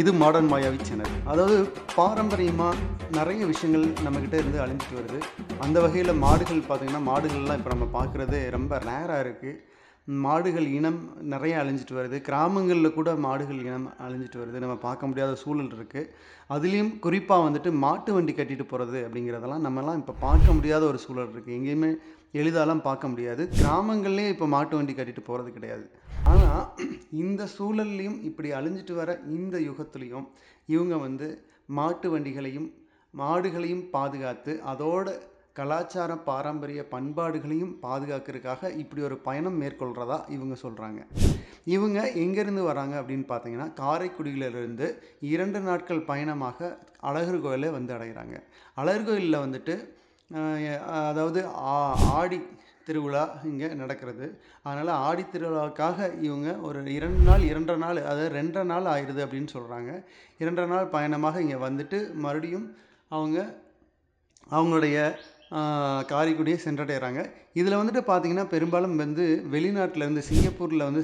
இது மாடர்ன் மாயாவி சேனல். அதாவது பாரம்பரியமாக நிறைய விஷயங்கள் நம்மக்கிட்ட இருந்து அழிஞ்சிட்டு வருது. அந்த வகையில் மாடுகள் பார்த்திங்கன்னா, மாடுகள்லாம் இப்போ நம்ம பார்க்குறது ரொம்ப ரேராக இருக்குது. மாடுகள் இனம் நிறைய அழிஞ்சிட்டு வருது. கிராமங்களில் கூட மாடுகள் இனம் அழிஞ்சிட்டு வருது. நம்ம பார்க்க முடியாத சூழல் இருக்குது. அதுலேயும் குறிப்பாக வந்துட்டு மாட்டு வண்டி கட்டிட்டு போகிறது அப்படிங்கிறதெல்லாம் நம்மலாம் இப்போ பார்க்க முடியாத ஒரு சூழல் இருக்குது. எங்கேயுமே எளிதாலாம் பார்க்க முடியாது. கிராமங்கள்லேயே இப்போ மாட்டு வண்டி கட்டிட்டு போகிறது கிடையாது. ஆனால் இந்த சூழல்லையும் இப்படி அழிஞ்சிட்டு வர இந்த யுகத்துலேயும் இவங்க வந்து மாட்டு வண்டிகளையும் மாடுகளையும் பாதுகாத்து அதோட கலாச்சார பாரம்பரிய பண்பாடுகளையும் பாதுகாக்கிறதுக்காக இப்படி ஒரு பயணம் மேற்கொள்கிறதா இவங்க சொல்கிறாங்க. இவங்க எங்கேருந்து வராங்க அப்படின்னு பார்த்தீங்கன்னா, காரைக்குடியிலிருந்து 2 நாட்கள் பயணமாக அழகர் கோயிலை வந்து அடைகிறாங்க. அழகர் கோயிலில் வந்துட்டு அதாவது ஆடி திருவிழா இங்கே நடக்கிறது. அதனால் ஆடி திருவிழாவுக்காக இவங்க ஒரு 2 நாள் 2.5 நாள், அதாவது 2.5 நாள் ஆயிடுது அப்படின்னு சொல்கிறாங்க. 2.5 நாள் பயணமாக இங்கே வந்துட்டு மறுபடியும் அவங்களுடைய காரைக்குடியை சென்றடைகிறாங்க. இதில் வந்துட்டு பார்த்திங்கன்னா, பெரும்பாலும் வந்து வெளிநாட்டிலேருந்து சிங்கப்பூரில் வந்து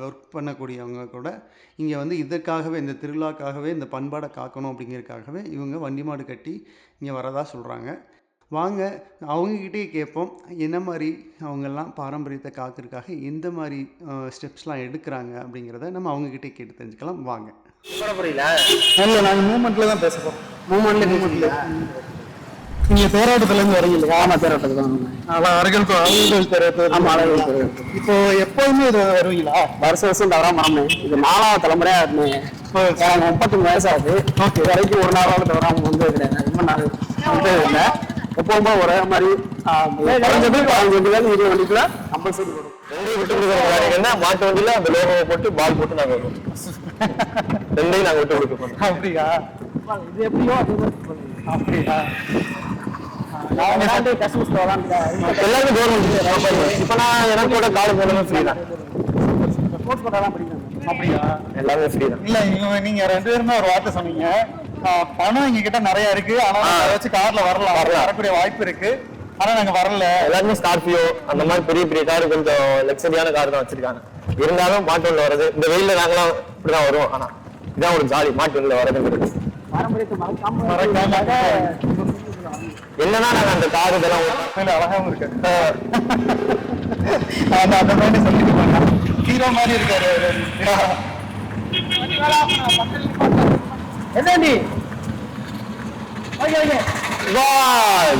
ஒர்க் பண்ணக்கூடியவங்க கூட இங்கே வந்து இதற்காகவே, இந்த திருவிழாக்காகவே, இந்த பண்பாடை காக்கணும் அப்படிங்கிறதுக்காகவே இவங்க வண்டி மாடு கட்டி இங்கே வரதா சொல்கிறாங்க. வாங்க அவங்கக்கிட்டே கேட்போம், என்ன மாதிரி அவங்கெல்லாம் பாரம்பரியத்தை காக்கிறதுக்காக எந்த மாதிரி ஸ்டெப்ஸ்லாம் எடுக்கிறாங்க அப்படிங்கிறத நம்ம அவங்கக்கிட்டே கேட்டு தெரிஞ்சுக்கலாம். வாங்க. புரியல இல்லை, நாங்கள் மூமெண்ட்டில் தான் பேச போகிறோம். மூமெண்ட்ல நீங்கள் தேரோட்டத்துலேருந்து வரீங்க இல்லையா? ஆமாம், தேரோட்டத்துக்கு தான். அதான் அழகல் தேரோட்டம். ஆமாம், அழகல் தேரோட்டம். இப்போ எப்போதுமே இது வருவீங்களா? வருஷம் தவறாம வரணும். இது 4வது தலைமுறையாக இருந்தேன். எனக்கு 33 வயசாகுது. ஓகே. வரைக்கும் ஒரு நாளாவது தவறாம வந்தது கிடையாது. ரொம்ப நாள் வந்தது இல்லை. எப்போவுமே ஒரே மாதிரி 15 வண்டிக்குள்ள கம்பல்சரி வரும். விட்டு கொடுக்குற மாட்டு வண்டியில அந்த லோகோவை போட்டு பால் போட்டு நாங்க வருவோம். ரெண்டையும் நாங்க விட்டு கொடுக்க போறோம். அப்படியா? இது எப்படியோ அப்படியா? கஸ்டமர்ஸ் எல்லாருமே கவர்மெண்ட். இப்ப நான் எனக்கு கூட காலேஜ் எல்லாமே ஃப்ரீ தான். ஸ்போர்ட்ஸ் கோட்டா தான் படிக்கிறாங்க. அப்படியா? எல்லாமே ஃப்ரீ தான். இல்லை, நீங்க 2 பேருமே ஒரு வார்த்தை சொன்னீங்க, பணம் எங்க கிட்ட நிறைய இருக்கு, ஆனா அதை வச்சு கார்ல வரக்கூடிய வாய்ப்பு இருக்கு, ஆனா நாங்க வரல. எல்லாருமே ஸ்கார்பியோ அந்த மாதிரி பெரிய பெரிய காரு, கொஞ்சம் லக்ஸரியான கார் தான் வச்சிருக்காங்க. இருந்தாலும் மாட்டு வண்டியில வர்றது, இந்த வெயில்ல நாங்களாம் இப்படிதான் வருவோம். ஆனா இதான் ஒரு ஜாலி மாட்டு வண்டியில வர்றதுங்கிறது. பாரம்பரியத்தை மறக்காம என்னன்னா நாங்க அந்த கார் இதெல்லாம் அழகாவும் இருக்கு. அந்த மாதிரி சொல்லிட்டு போனா ஹீரோ மாதிரி இருக்காரு. என்ன God!